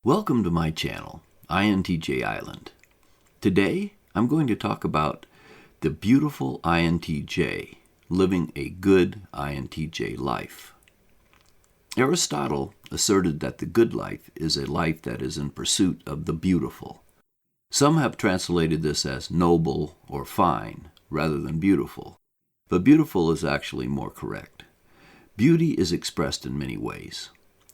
Welcome to my channel, INTJ Island. Today, I'm going to talk about the beautiful INTJ, living a good INTJ life. Aristotle asserted that the good life is a life that is in pursuit of the beautiful. Some have translated this as noble or fine, rather than beautiful, but beautiful is actually more correct. Beauty is expressed in many ways.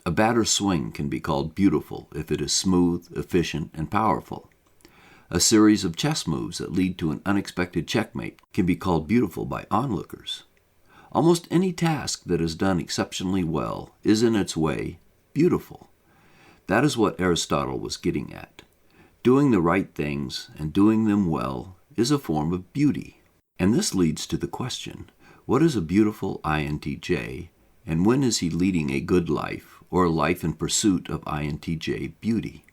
A batter's swing can be called beautiful if it is smooth, efficient, and powerful. A series of chess moves that lead to an unexpected checkmate can be called beautiful by onlookers. Almost any task that is done exceptionally well is in its way beautiful. That is what Aristotle was getting at. Doing the right things and doing them well is a form of beauty. And this leads to the question, what is a beautiful INTJ, and when is he leading a good life or a life in pursuit of INTJ beauty?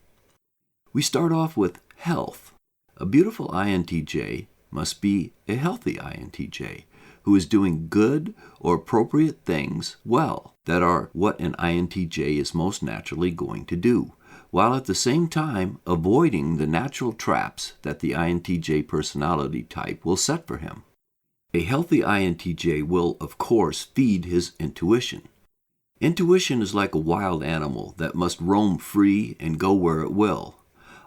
We start off with health. A beautiful INTJ must be a healthy INTJ who is doing good or appropriate things well that are what an INTJ is most naturally going to do, while at the same time avoiding the natural traps that the INTJ personality type will set for him. A healthy INTJ will, of course, feed his intuition. Intuition is like a wild animal that must roam free and go where it will.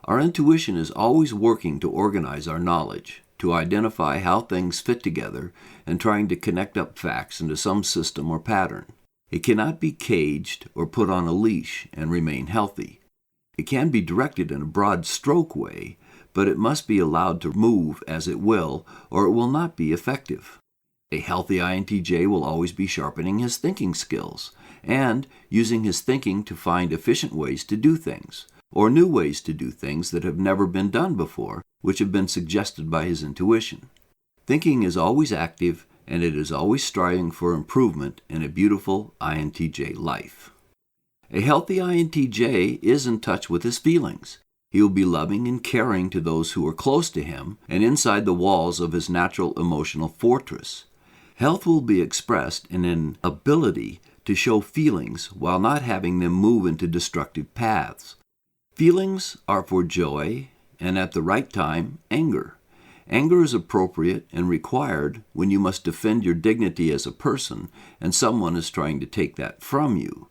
Our intuition is always working to organize our knowledge, to identify how things fit together, and trying to connect up facts into some system or pattern. It cannot be caged or put on a leash and remain healthy. It can be directed in a broad stroke way, but it must be allowed to move as it will, or it will not be effective. A healthy INTJ will always be sharpening his thinking skills and using his thinking to find efficient ways to do things, or new ways to do things that have never been done before, which have been suggested by his intuition. Thinking is always active, and it is always striving for improvement in a beautiful INTJ life. A healthy INTJ is in touch with his feelings. He will be loving and caring to those who are close to him and inside the walls of his natural emotional fortress. Health will be expressed in an ability to show feelings while not having them move into destructive paths. Feelings are for joy and, at the right time, anger. Anger is appropriate and required when you must defend your dignity as a person and someone is trying to take that from you.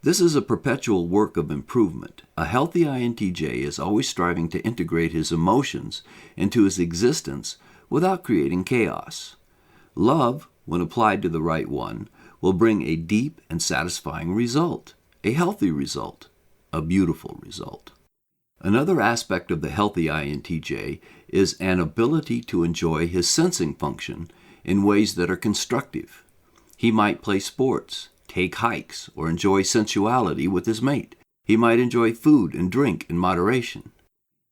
This is a perpetual work of improvement. A healthy INTJ is always striving to integrate his emotions into his existence without creating chaos. Love, when applied to the right one, will bring a deep and satisfying result, a healthy result, a beautiful result. Another aspect of the healthy INTJ is an ability to enjoy his sensing function in ways that are constructive. He might play sports, take hikes, or enjoy sensuality with his mate. He might enjoy food and drink in moderation.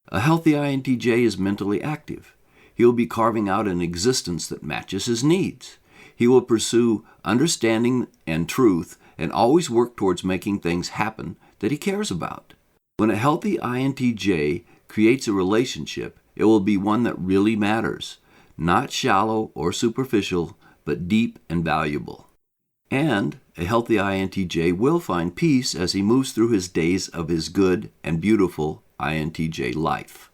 A healthy INTJ is mentally active. He will be carving out an existence that matches his needs. He will pursue understanding and truth and always work towards making things happen that he cares about. When a healthy INTJ creates a relationship, it will be one that really matters, not shallow or superficial, but deep and valuable. And a healthy INTJ will find peace as he moves through his days of his good and beautiful INTJ life.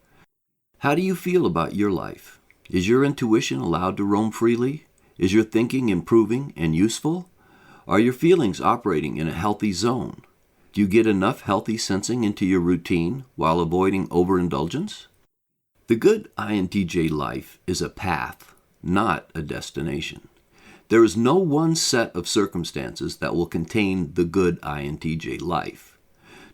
How do you feel about your life? Is your intuition allowed to roam freely? Is your thinking improving and useful? Are your feelings operating in a healthy zone? Do you get enough healthy sensing into your routine while avoiding overindulgence? The good INTJ life is a path, not a destination. There is no one set of circumstances that will contain the good INTJ life.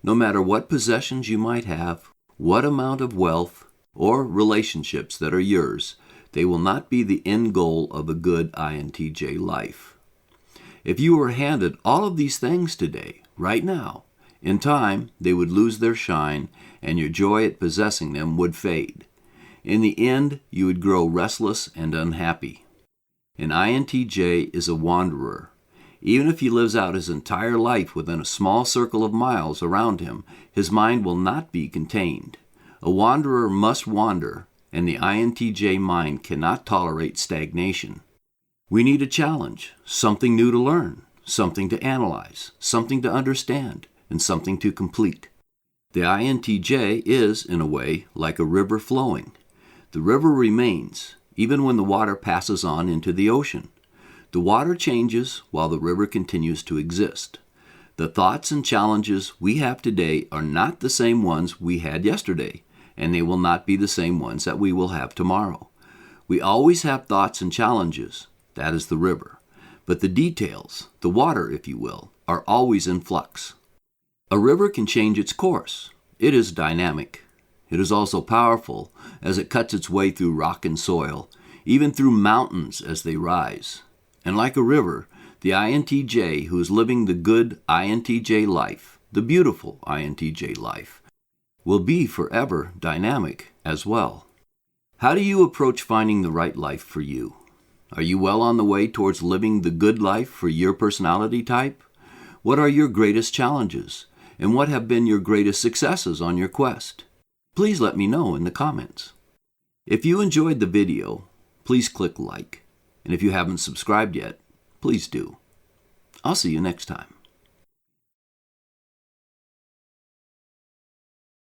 No matter what possessions you might have, what amount of wealth, or relationships that are yours, they will not be the end goal of a good INTJ life. If you were handed all of these things today, right now, in time, they would lose their shine, and your joy at possessing them would fade. In the end, you would grow restless and unhappy. An INTJ is a wanderer. Even if he lives out his entire life within a small circle of miles around him, his mind will not be contained. A wanderer must wander, and the INTJ mind cannot tolerate stagnation. We need a challenge, something new to learn, something to analyze, something to understand, and something to complete. The INTJ is, in a way, like a river flowing. The river remains, even when the water passes on into the ocean. The water changes while the river continues to exist. The thoughts and challenges we have today are not the same ones we had yesterday, and they will not be the same ones that we will have tomorrow. We always have thoughts and challenges. That is the river. But the details, the water, if you will, are always in flux. A river can change its course. It is dynamic. It is also powerful as it cuts its way through rock and soil, even through mountains as they rise. And like a river, the INTJ who is living the good INTJ life, the beautiful INTJ life, will be forever dynamic as well. How do you approach finding the right life for you? Are you well on the way towards living the good life for your personality type? What are your greatest challenges? And what have been your greatest successes on your quest? Please let me know in the comments. If you enjoyed the video, please click like. And if you haven't subscribed yet, please do. I'll see you next time.